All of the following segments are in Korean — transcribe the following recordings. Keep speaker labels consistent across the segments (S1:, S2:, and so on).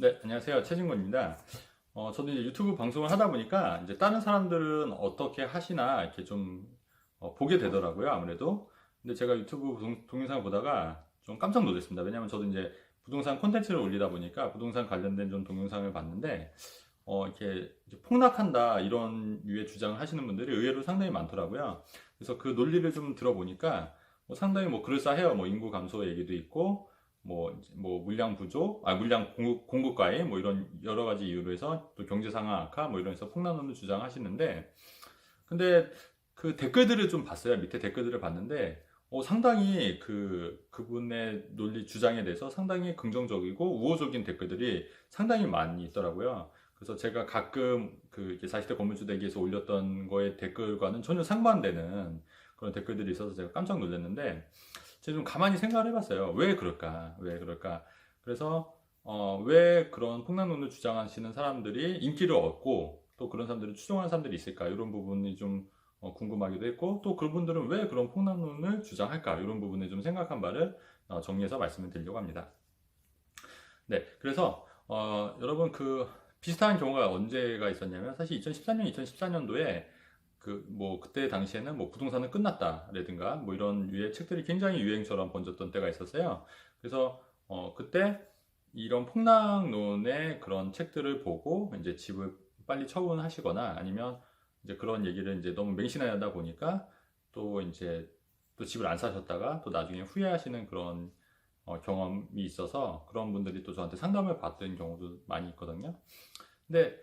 S1: 네, 안녕하세요. 최진권입니다. 저도 이제 유튜브 방송을 하다 보니까 이제 다른 사람들은 어떻게 하시나 이렇게 좀 보게 되더라고요. 아무래도. 근데 제가 유튜브 동영상을 보다가 좀 깜짝 놀랐습니다. 왜냐하면 저도 이제 부동산 콘텐츠를 올리다 보니까 부동산 관련된 좀 동영상을 봤는데 이렇게 이제 폭락한다 이런 유의 주장을 하시는 분들이 의외로 상당히 많더라고요. 그래서 그 논리를 좀 들어보니까 뭐 상당히 뭐 그럴싸해요. 뭐 인구 감소 얘기도 있고 뭐 물량 부족, 물량 공급 과잉 뭐 이런 여러 가지 이유로 해서 또 경제 상황 악화 뭐 이런 해서 폭락론을 주장하시는데, 근데 그 댓글들을 좀 봤어요. 밑에 댓글들을 봤는데 상당히 그분의 논리 주장에 대해서 상당히 긍정적이고 우호적인 댓글들이 상당히 많이 있더라고요. 그래서 제가 가끔 그 이렇게 40대 건물주 대기에서 올렸던 거의 댓글과는 전혀 상반되는 그런 댓글들이 있어서 제가 깜짝 놀랐는데, 제가 좀 가만히 생각을 해봤어요. 왜 그럴까? 왜 그럴까? 그래서 왜 그런 폭락론을 주장하시는 사람들이 인기를 얻고 또 그런 사람들을 추종하는 사람들이 있을까? 이런 부분이 좀 궁금하기도 했고, 또 그분들은 왜 그런 폭락론을 주장할까? 이런 부분에 좀 생각한 바를 정리해서 말씀을 드리려고 합니다. 네, 그래서 여러분 그 비슷한 경우가 언제가 있었냐면 사실 2013년, 2014년도에 그 뭐 그때 당시에는 뭐 부동산은 끝났다라든가 뭐 이런 유의 책들이 굉장히 유행처럼 번졌던 때가 있었어요. 그래서 그때 이런 폭락론의 그런 책들을 보고 이제 집을 빨리 처분하시거나 아니면 이제 그런 얘기를 이제 너무 맹신하다 보니까 또 이제 또 집을 안 사셨다가 또 나중에 후회하시는 그런 경험이 있어서 그런 분들이 또 저한테 상담을 받던 경우도 많이 있거든요. 근데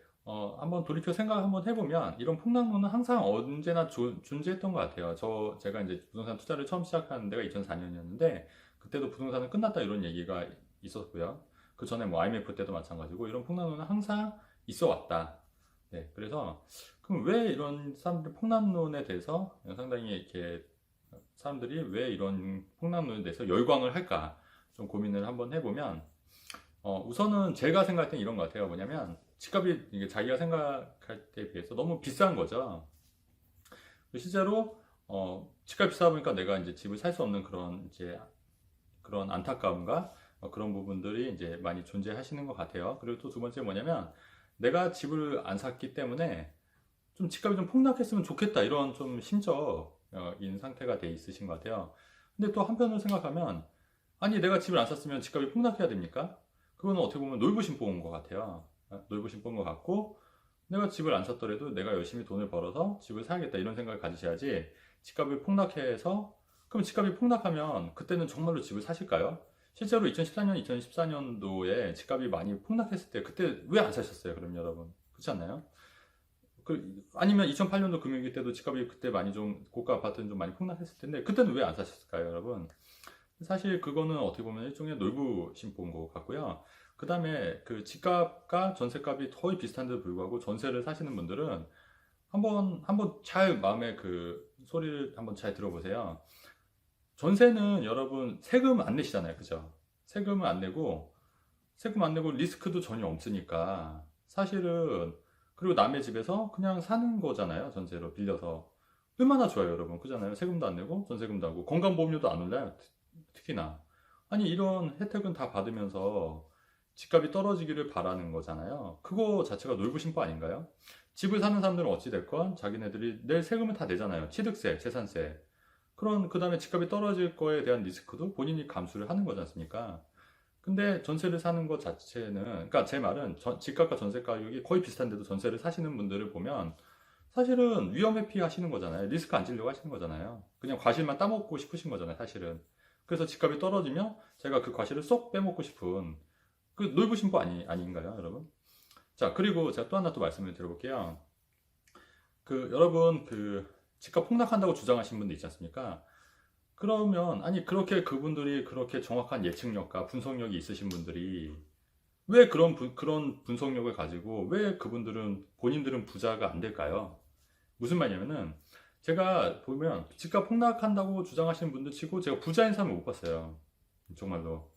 S1: 한번 돌이켜 생각 한번 해보면 이런 폭락론은 항상 언제나 존재했던 것 같아요. 제가 이제 부동산 투자를 처음 시작한 데가 2004년이었는데 그때도 부동산은 끝났다 이런 얘기가 있었고요. 그 전에 뭐 IMF 때도 마찬가지고 이런 폭락론은 항상 있어 왔다. 네, 그래서 그럼 왜 이런 사람들 폭락론에 대해서 상당히 이렇게 사람들이 왜 이런 폭락론에 대해서 열광을 할까 좀 고민을 한번 해보면, 우선은 제가 생각할 땐 이런 것 같아요. 뭐냐면 집값이 이게 자기가 생각할 때에 비해서 너무 비싼 거죠. 실제로 집값이 비싸 보니까 내가 이제 집을 살 수 없는 그런 이제 그런 안타까움과 그런 부분들이 이제 많이 존재하시는 것 같아요. 그리고 또 두 번째 뭐냐면 내가 집을 안 샀기 때문에 좀 집값이 좀 폭락했으면 좋겠다 이런 좀 심적인 상태가 돼 있으신 것 같아요. 근데 또 한편으로 생각하면 아니 내가 집을 안 샀으면 집값이 폭락해야 됩니까? 그거는 어떻게 보면 놀부심 뽑은 것 같아요. 놀부심 뽑은 것 같고, 내가 집을 안 샀더라도 내가 열심히 돈을 벌어서 집을 사야겠다 이런 생각을 가지셔야지, 집값이 폭락해서 그럼 집값이 폭락하면 그때는 정말로 집을 사실까요? 실제로 2014년, 2014년도에 집값이 많이 폭락했을 때 그때 왜 안 사셨어요? 그럼 여러분 그렇지 않나요? 아니면 2008년도 금융위기 때도 집값이 그때 많이 좀 고가 아파트는 좀 많이 폭락했을 텐데 그때는 왜 안 사셨을까요, 여러분? 사실 그거는 어떻게 보면 일종의 놀부 심보인 것 같고요. 그 다음에 그 집값과 전세값이 거의 비슷한데도 불구하고 전세를 사시는 분들은 한번 잘 마음의 그 소리를 한번 잘 들어보세요. 전세는 여러분 세금 안 내시잖아요. 그죠? 세금을 안 내고, 세금 안 내고 리스크도 전혀 없으니까 사실은, 그리고 남의 집에서 그냥 사는 거잖아요. 전세로 빌려서. 얼마나 좋아요, 여러분. 그잖아요. 세금도 안 내고 전세금도 하고 건강보험료도 안 올라요. 특히나. 아니 이런 혜택은 다 받으면서 집값이 떨어지기를 바라는 거잖아요. 그거 자체가 놀부심보 아닌가요? 집을 사는 사람들은 어찌됐건 자기네들이 낼 세금을 다 내잖아요. 취득세, 재산세. 그 다음에 집값이 떨어질 거에 대한 리스크도 본인이 감수를 하는 거지 않습니까? 근데 전세를 사는 것 자체는, 그러니까 제 말은 집값과 전세 가격이 거의 비슷한데도 전세를 사시는 분들을 보면 사실은 위험 회피 하시는 거잖아요. 리스크 안 지려고 하시는 거잖아요. 그냥 과실만 따먹고 싶으신 거잖아요, 사실은. 그래서 집값이 떨어지면 제가 그 과실을 쏙 빼먹고 싶은 그 놀부심보 아닌가요, 여러분? 자, 그리고 제가 또 하나 또 말씀을 드려볼게요. 여러분, 집값 폭락한다고 주장하시는 분들 있지 않습니까? 그러면, 아니, 그렇게 그분들이 그렇게 정확한 예측력과 분석력이 있으신 분들이 왜 그런 분석력을 가지고 왜 본인들은 부자가 안 될까요? 무슨 말이냐면은, 제가 보면 집값 폭락한다고 주장하시는 분들 치고 제가 부자인 사람을 못 봤어요. 정말로.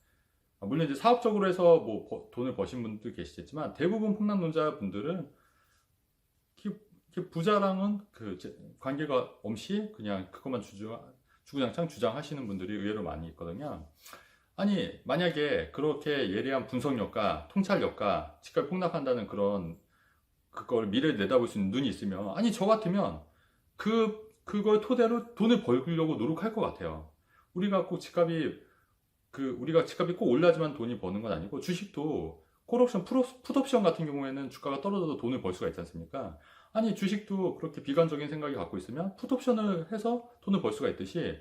S1: 물론 이제 사업적으로 해서 뭐 돈을 버신 분도 계시겠지만 대부분 폭락론자 분들은 부자랑은 관계가 없이 그냥 그것만 주구장창 주장하시는 분들이 의외로 많이 있거든요. 아니, 만약에 그렇게 예리한 분석력과 통찰력과 집값이 폭락한다는 그걸 미래를 내다볼 수 있는 눈이 있으면, 아니, 저 같으면 그걸 토대로 돈을 벌려고 노력할 것 같아요. 우리가 꼭 집값이, 우리가 집값이 꼭 올라야지만 돈이 버는 건 아니고, 주식도 콜옵션, 풋옵션 같은 경우에는 주가가 떨어져도 돈을 벌 수가 있지 않습니까? 아니, 주식도 그렇게 비관적인 생각이 갖고 있으면 풋옵션을 해서 돈을 벌 수가 있듯이,